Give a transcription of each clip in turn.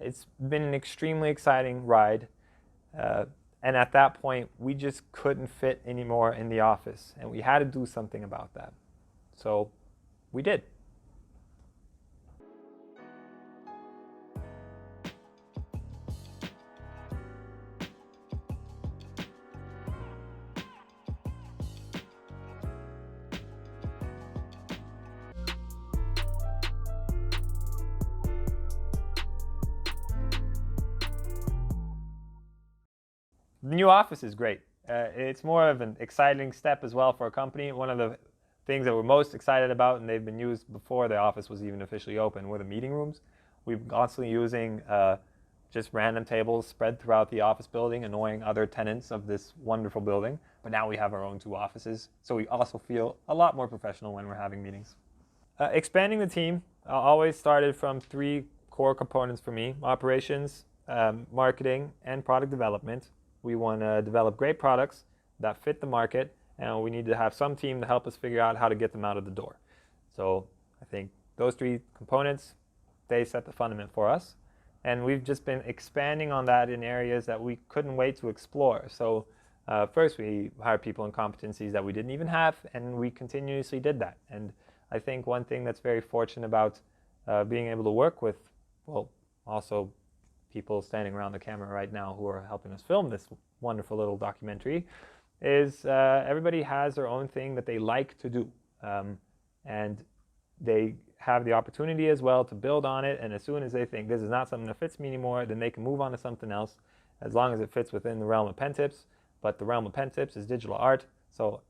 It's been an extremely exciting ride. And at that point, we just couldn't fit anymore in the office, and we had to do something about that. So we did. The new office is great. It's more of an exciting step as well for a company. One of the things that we're most excited about, and they've been used before the office was even officially open, were the meeting rooms. We've constantly using just random tables spread throughout the office building, annoying other tenants of this wonderful building. But now we have our own 2 offices, so we also feel a lot more professional when we're having meetings. Expanding the team always started from 3 core components for me: operations, marketing, and product development. We want to develop great products that fit the market, and we need to have some team to help us figure out how to get them out of the door. So I think those 3 components, they set the fundament for us. And we've just been expanding on that in areas that we couldn't wait to explore. So first, we hired people in competencies that we didn't even have, and we continuously did that. And I think one thing that's very fortunate about being able to work with, well, also people standing around the camera right now who are helping us film this wonderful little documentary, is everybody has their own thing that they like to do. And they have the opportunity as well to build on it, and as soon as they think this is not something that fits me anymore, then they can move on to something else, as long as it fits within the realm of PenTips. But the realm of PenTips is digital art, so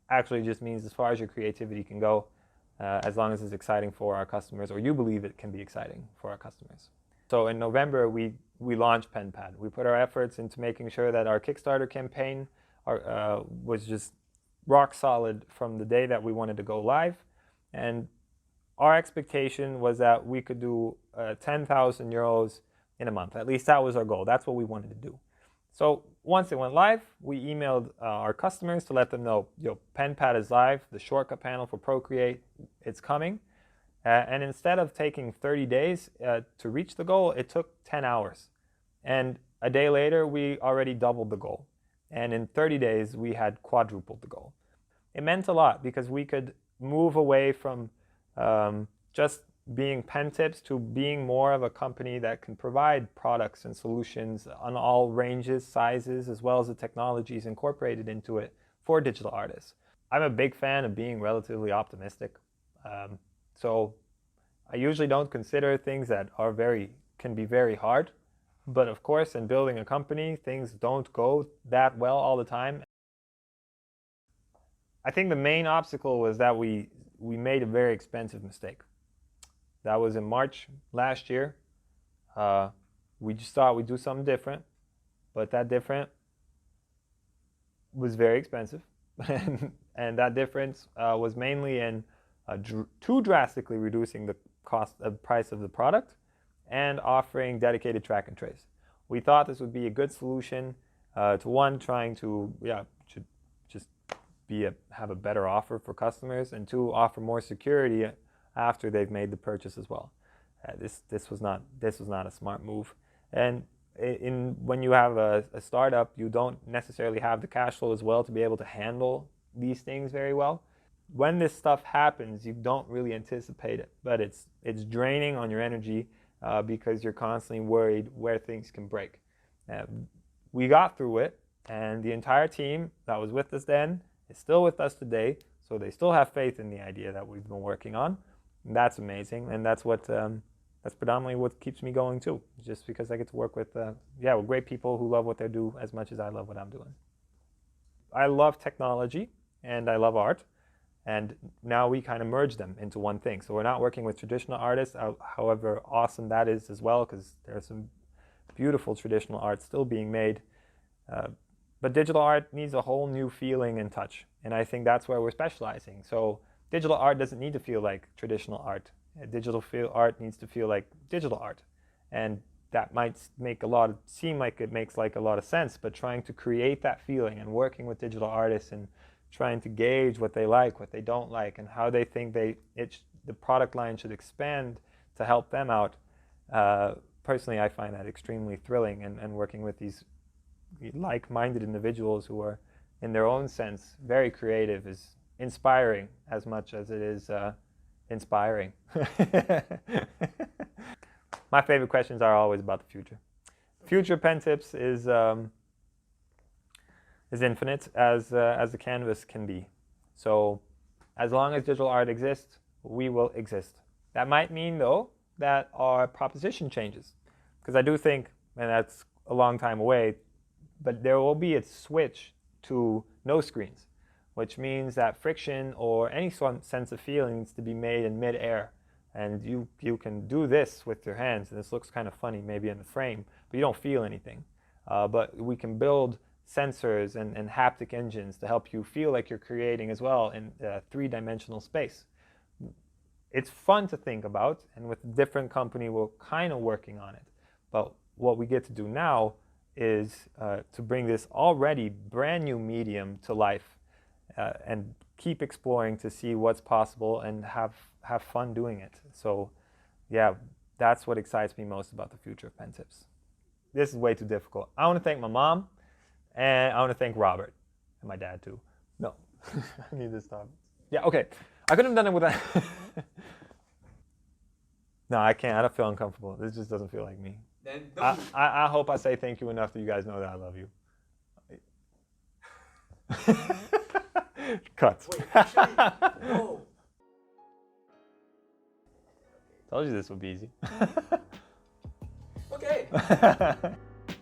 actually just means as far as your creativity can go, as long as it's exciting for our customers, or you believe it can be exciting for our customers. So in November, we launched PenPad. We put our efforts into making sure that our Kickstarter campaign was just rock solid from the day that we wanted to go live. And our expectation was that we could do 10,000 euros in a month. At least that was our goal. That's what we wanted to do. So once it went live, we emailed our customers to let them know, PenPad is live, the shortcut panel for Procreate, it's coming. And instead of taking 30 days to reach the goal, it took 10 hours. And a day later, we already doubled the goal. And in 30 days, we had quadrupled the goal. It meant a lot because we could move away from just being PenTips to being more of a company that can provide products and solutions on all ranges, sizes, as well as the technologies incorporated into it for digital artists. I'm a big fan of being relatively optimistic. So I usually don't consider things that can be very hard. But of course, in building a company, things don't go that well all the time. I think the main obstacle was that we made a very expensive mistake. That was in March last year. We just thought we'd do something different, but that different was very expensive. And that difference was mainly in too drastically reducing the price of the product and offering dedicated track and trace. We thought this would be a good solution to one, trying to just have a better offer for customers, and 2, offer more security after they've made the purchase as well. This was not a smart move. And when you have a startup, you don't necessarily have the cash flow as well to be able to handle these things very well. When this stuff happens, you don't really anticipate it, but it's draining on your energy because you're constantly worried where things can break. We got through it, and the entire team that was with us then is still with us today, so they still have faith in the idea that we've been working on. And that's amazing, and that's predominantly what keeps me going too, just because I get to work with great people who love what they do as much as I love what I'm doing. I love technology, and I love art. And now we kind of merge them into one thing. So we're not working with traditional artists, however awesome that is as well, because there's some beautiful traditional art still being made. But digital art needs a whole new feeling and touch. And I think that's where we're specializing. So digital art doesn't need to feel like traditional art. Digital art needs to feel like digital art. And that might seem like it makes like a lot of sense, but trying to create that feeling and working with digital artists and trying to gauge what they like, what they don't like, and how they think the product line should expand to help them out personally, I find that extremely thrilling, and working with these like-minded individuals who are, in their own sense, very creative is inspiring as much as it is inspiring. My favorite questions are always about the future. Future PenTips is infinite as the canvas can be. So as long as digital art exists, we will exist. That might mean, though, that our proposition changes. Because I do think, and that's a long time away, but there will be a switch to no screens, which means that friction or any sense of feeling needs to be made in mid-air. And you can do this with your hands, and this looks kind of funny maybe in the frame, but you don't feel anything. But we can build sensors and haptic engines to help you feel like you're creating as well in a three-dimensional space. It's fun to think about, and with a different company, we're kind of working on it. But what we get to do now is to bring this already brand new medium to life and keep exploring to see what's possible and have fun doing it. So yeah, that's what excites me most about the future of PenTips. This is way too difficult. I want to thank my mom, and I want to thank Robert, and my dad too. No, I need to stop. Yeah, okay. I couldn't have done it with that. No, I can't. I don't feel uncomfortable. This just doesn't feel like me. Then don't. I hope I say thank you enough that you guys know that I love you. Cut. Wait, actually, no. Told you this would be easy. Okay.